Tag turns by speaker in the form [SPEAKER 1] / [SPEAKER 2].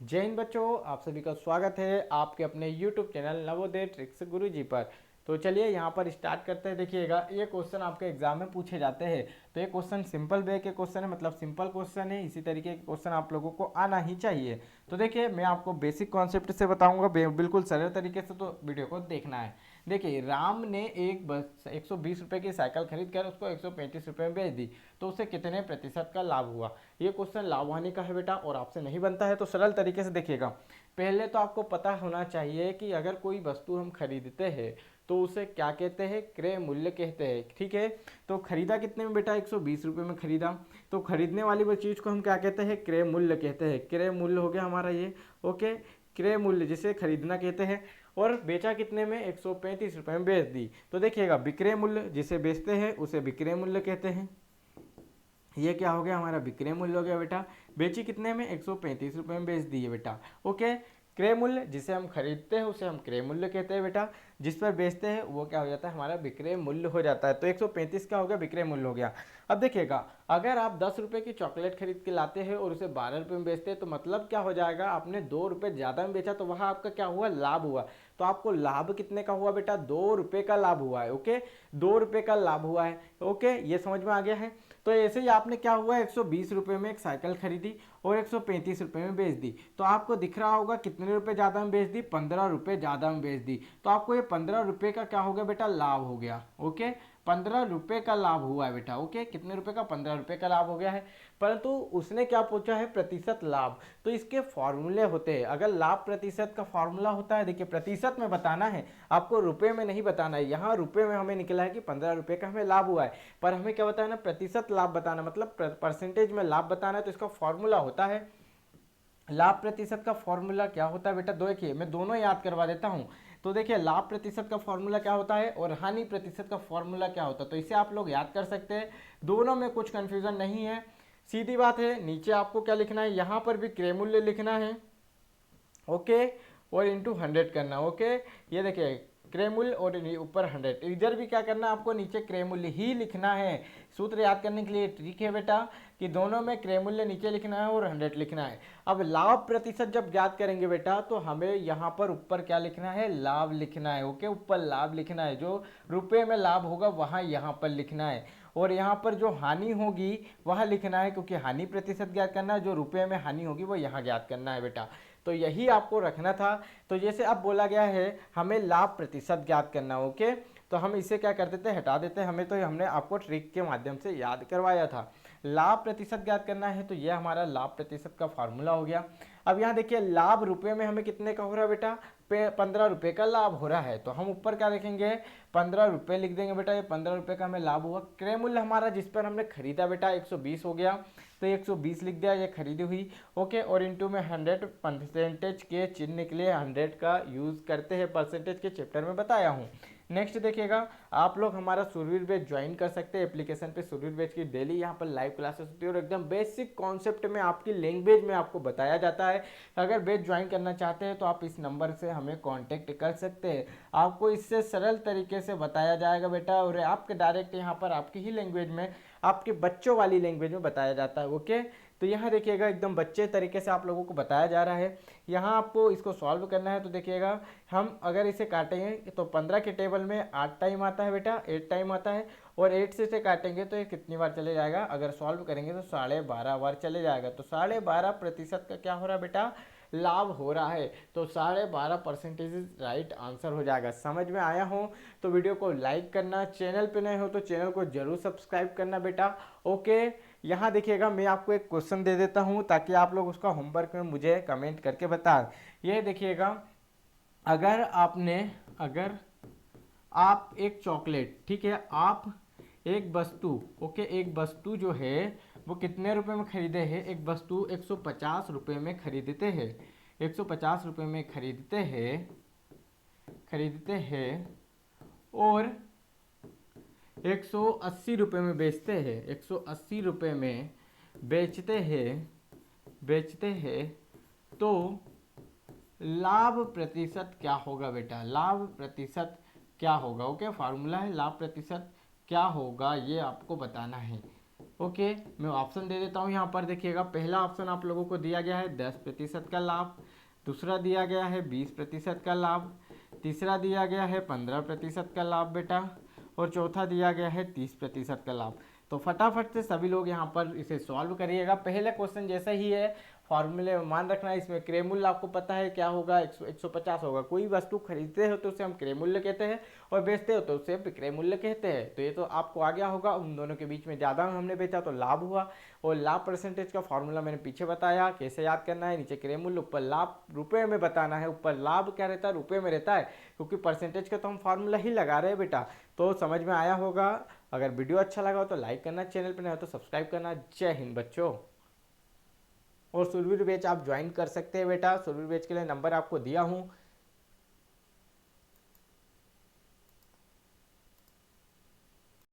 [SPEAKER 1] जय हिंद बच्चों, आप सभी का स्वागत है आपके अपने YouTube चैनल नवोदय ट्रिक्स गुरुजी पर। तो चलिए यहाँ पर स्टार्ट करते हैं। देखिएगा, ये क्वेश्चन आपके एग्जाम में पूछे जाते हैं। तो ये क्वेश्चन सिंपल वे के क्वेश्चन है, मतलब सिंपल क्वेश्चन है। इसी तरीके के क्वेश्चन आप लोगों को आना ही चाहिए। तो देखिए, मैं आपको बेसिक कॉन्सेप्ट से बताऊंगा, बिल्कुल सरल तरीके से, तो वीडियो को देखना है। देखिए, राम ने एक बस 120 रुपये की साइकिल खरीद कर उसको 135 रुपये में बेच दी, तो उसे कितने प्रतिशत का लाभ हुआ। ये क्वेश्चन लाभ हानि का है बेटा, और आपसे नहीं बनता है। तो सरल तरीके से देखिएगा, पहले तो आपको पता होना चाहिए कि अगर कोई वस्तु हम खरीदते हैं तो उसे क्या कहते हैं, क्रय मूल्य कहते हैं। ठीक है, तो खरीदा कितने में बेटा, 120 रुपये में खरीदा, तो खरीदने वाली वो चीज़ को हम क्या कहते हैं, क्रय मूल्य कहते हैं। क्रय मूल्य हो गया हमारा ये। ओके, क्रय मूल्य जिसे खरीदना कहते हैं। और बेचा कितने में, 135 रुपये में बेच दी। तो देखिएगा, विक्रय मूल्य जिसे बेचते हैं उसे विक्रय मूल्य कहते हैं। ये क्या हो गया, हमारा विक्रय मूल्य हो गया बेटा। बेची कितने में, 135 रुपये में बेच दी है बेटा। ओके, क्रय मूल्य जिसे हम खरीदते हैं उसे हम क्रय मूल्य कहते हैं बेटा। जिस पर बेचते हैं वो क्या हो जाता है, हमारा विक्रय मूल्य हो जाता है। तो 135 का हो गया, विक्रय मूल्य हो गया। अब देखिएगा, अगर आप 10 रुपये की चॉकलेट खरीद के लाते हैं और उसे 12 रुपये में बेचते हैं, तो मतलब क्या हो जाएगा, आपने 2 रुपये ज़्यादा में बेचा, तो वहाँ आपका क्या हुआ, लाभ हुआ। तो आपको लाभ कितने का हुआ बेटा, 2 रुपये का लाभ हुआ है। ओके, 2 रुपये का लाभ हुआ है। ओके, ये समझ में आ गया है। तो ऐसे ही आपने क्या हुआ, 120 रुपये में एक साइकिल खरीदी और 135 रुपये में बेच दी। तो आपको दिख रहा होगा कितने रुपए ज़्यादा में बेच दी, 15 रुपये ज़्यादा में बेच दी। तो आपको ये 15 रुपये का क्या हो गया बेटा, लाभ हो गया। ओके, 15 रुपये का लाभ हुआ है बेटा। ओके, कितने रुपए का, 15 रुपये का लाभ हो गया है। परंतु उसने क्या पूछा है, प्रतिशत लाभ। तो इसके फॉर्मूले होते हैं। अगर लाभ प्रतिशत का फॉर्मूला होता है, देखिए प्रतिशत में बताना है आपको, रुपए में नहीं बताना है। यहाँ रुपए में हमें निकला है कि 15 रुपये का हमें लाभ हुआ है, पर हमें क्या बताना, प्रतिशत लाभ बताना, मतलब परसेंटेज में लाभ बताना है। तो इसका फॉर्मूला होता है, लाभ प्रतिशत का फॉर्मूला क्या होता है बेटा, देखिए मैं दोनों याद करवा देता हूं। तो देखिए, लाभ प्रतिशत का फॉर्मूला क्या होता है और हानि प्रतिशत का फॉर्मूला क्या होता है, तो इसे आप लोग याद कर सकते हैं। दोनों में कुछ कंफ्यूजन नहीं है, सीधी बात है। नीचे आपको क्या लिखना है, यहां पर भी क्रय मूल्य लिखना है। ओके, और इंटू 100 करना। ओके, ये देखिए क्रय मूल्य और ऊपर 100, इधर भी क्या करना है आपको, नीचे क्रय मूल्य ही लिखना है। सूत्र याद करने के लिए ट्रिक है बेटा कि दोनों में क्रय मूल्य नीचे लिखना है और 100 लिखना है। अब लाभ प्रतिशत जब ज्ञात करेंगे बेटा, तो हमें यहाँ पर ऊपर क्या लिखना है, लाभ लिखना है। ओके, ऊपर लाभ लिखना है, जो रुपए में लाभ होगा वहाँ यहाँ पर लिखना है। और यहाँ पर जो हानि होगी वह लिखना है, क्योंकि हानि प्रतिशत ज्ञात करना है, जो रुपए में हानि होगी वो यहाँ ज्ञात करना है बेटा। तो यही आपको रखना था। तो जैसे अब बोला गया है हमें लाभ प्रतिशत ज्ञात करना। ओके, तो हम इसे क्या कर देते हैं, हटा देते हैं। हमें तो हमने आपको ट्रिक के माध्यम से याद करवाया था। लाभ प्रतिशत ज्ञात करना है, तो यह हमारा लाभ प्रतिशत का फॉर्मूला हो गया। अब यहाँ देखिए, लाभ रुपए में हमें कितने का हो रहा है बेटा, 15 रुपये का लाभ हो रहा है। तो हम ऊपर क्या लिखेंगे, 15 रुपये लिख देंगे बेटा। ये 15 रुपये का हमें लाभ हुआ। क्रय मूल्य हमारा जिस पर हमने खरीदा बेटा 120 हो गया, तो 120 लिख दिया, ये खरीदी हुई। ओके, और इंटू में 100, परसेंटेज के चिन्ह के लिए 100 का यूज करते हैं, परसेंटेज के चैप्टर में बताया हूँ। नेक्स्ट देखिएगा, आप लोग हमारा सुरवीर बैच ज्वाइन कर सकते हैं। एप्लीकेशन पे सुरवीर बैच की डेली यहाँ पर लाइव क्लासेस होती है, और एकदम बेसिक कॉन्सेप्ट में आपकी लैंग्वेज में आपको बताया जाता है। अगर बैच ज्वाइन करना चाहते हैं तो आप इस नंबर से हमें कांटेक्ट कर सकते हैं। आपको इससे सरल तरीके से बताया जाएगा बेटा, और आपके डायरेक्ट यहाँ पर आपकी ही लैंग्वेज में, आपके बच्चों वाली लैंग्वेज में बताया जाता है। ओके, तो यहाँ देखिएगा एकदम बच्चे तरीके से आप लोगों को बताया जा रहा है। यहाँ आपको इसको सॉल्व करना है। तो देखिएगा, हम अगर इसे काटेंगे तो 15 के टेबल में 8 टाइम आता है बेटा, 8 टाइम आता है। और 8 से इसे काटेंगे तो ये कितनी बार चले जाएगा, अगर सॉल्व करेंगे तो 12.5 बार चले जाएगा। तो 12.5% का क्या हो रहा है बेटा, लाभ हो रहा है। तो 12.5% राइट आंसर हो जाएगा। समझ में आया हो तो वीडियो को लाइक करना, चैनल पे नए हो तो चैनल को जरूर सब्सक्राइब करना बेटा। ओके, यहाँ देखिएगा, मैं आपको एक क्वेश्चन दे देता हूँ ताकि आप लोग उसका होमवर्क में मुझे कमेंट करके बताएं। ये देखिएगा, अगर आप एक चॉकलेट, ठीक है, आप एक वस्तु, ओके, एक वस्तु जो है वो कितने रुपए में खरीदे हैं, एक वस्तु 150 रुपये में खरीदते हैं, 150 रुपये में खरीदते हैं और 180 रुपये में बेचते हैं, 180 रुपये में बेचते हैं, तो लाभ प्रतिशत क्या होगा बेटा, लाभ प्रतिशत क्या होगा। ओके, फार्मूला है लाभ प्रतिशत क्या होगा, ये आपको बताना है। ओके, मैं ऑप्शन दे देता हूँ यहाँ पर। देखिएगा, पहला ऑप्शन आप लोगों को दिया गया है 10% का लाभ, दूसरा दिया गया है 20% का लाभ, तीसरा दिया गया है 15% का लाभ बेटा, और चौथा दिया गया है 30% का लाभ। तो फटाफट से सभी लोग यहाँ पर इसे सॉल्व करिएगा। पहले क्वेश्चन जैसा ही है, फॉर्मूले मान रखना है। इसमें क्रय मूल्य आपको पता है क्या होगा, 150 होगा। कोई वस्तु खरीदते हो तो उसे हम क्रय मूल्य कहते हैं, और बेचते हो तो उसे विक्रय मूल्य कहते हैं। तो ये तो आपको आ गया होगा। उन दोनों के बीच में ज़्यादा हमने बेचा तो लाभ हुआ, और लाभ परसेंटेज का फॉर्मूला मैंने पीछे बताया कैसे याद करना है। नीचे क्रय मूल्य, ऊपर लाभ, रुपए में बताना है। ऊपर लाभ क्या रहता है, रुपए में रहता है, क्योंकि परसेंटेज का तो हम फॉर्मूला ही लगा रहे हैं बेटा। तो समझ में आया होगा। अगर वीडियो अच्छा लगा हो तो लाइक करना, चैनल पर नए हो तो सब्सक्राइब करना। जय हिंद बच्चों। और सुरवीर बैच आप ज्वाइन कर सकते हैं बेटा। सुरवीर बैच के लिए नंबर आपको दिया हूँ,